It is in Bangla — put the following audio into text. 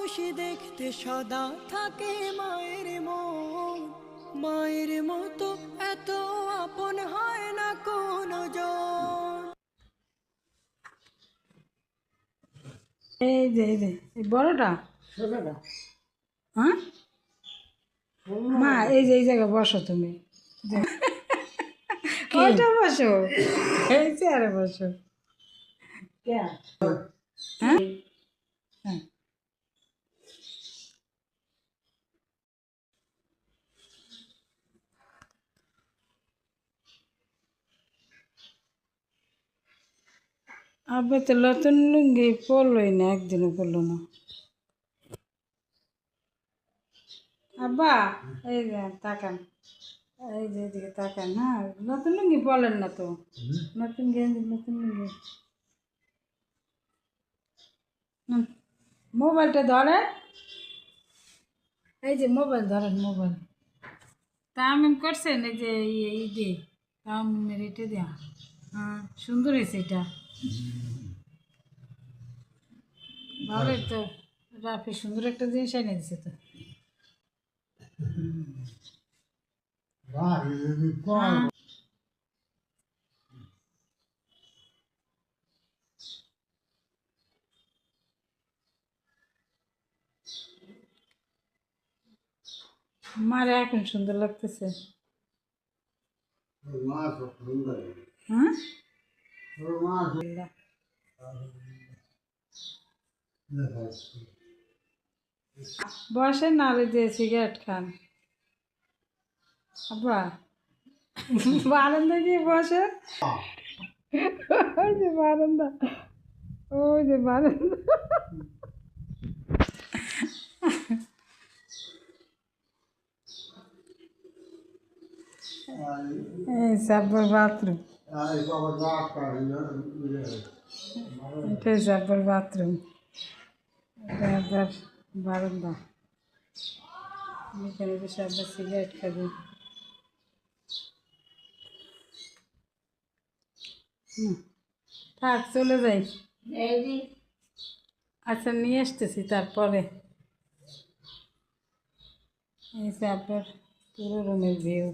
মানুষ দেখতে সদা থাকে মায়ের মন, মায়ের মতো এত আপন হয় না কোনো জন। এই বড়টা ছোটটা হ্যাঁ মা এই জায়গায় বসো তুমি ওইটা বসো এই চেয়ারে বসো হ্যাঁ হ্যাঁ হ্যাঁ আব্বা তো নতুন লুঙ্গি পরলোই না, একদিনও পরলো না। আব্বা এই যে তাকান, এই যে এদিকে তাকান, হ্যাঁ নতুন লুঙ্গি পরলেন না তো, নতুন গেঞ্জি নতুন লুঙ্গি। মোবাইলটা ধরে, এই যে মোবাইল ধরেন, মোবাইল তামিম করছেন এই যে ঈদে তামিমের এটা দেয়া, হ্যাঁ সুন্দর হয়েছে এটা, ভালোই তো। রাফি সুন্দর একটা জিনিস এনে দিছে তো। হ্যাঁ। মারে এখন সুন্দর লাগতেছে। হ্যাঁ বসেন নালে দিয়ে সিগারেট খান। আব্বা বারান্দা গিয়ে বসে, ওই যে বারান্দা, ওই যে বারান্দা। এই সাব্বর বাথরুম, এটাই সাব্বর বাথরুম, এটা আবার বারান্দা, এখানে বসে আবার সিগারেট খাবে। থাক চলে যাই, আচ্ছা নিয়ে আসতেছি তারপরে। এই যে আপনার পুরো রুমের ভিউ।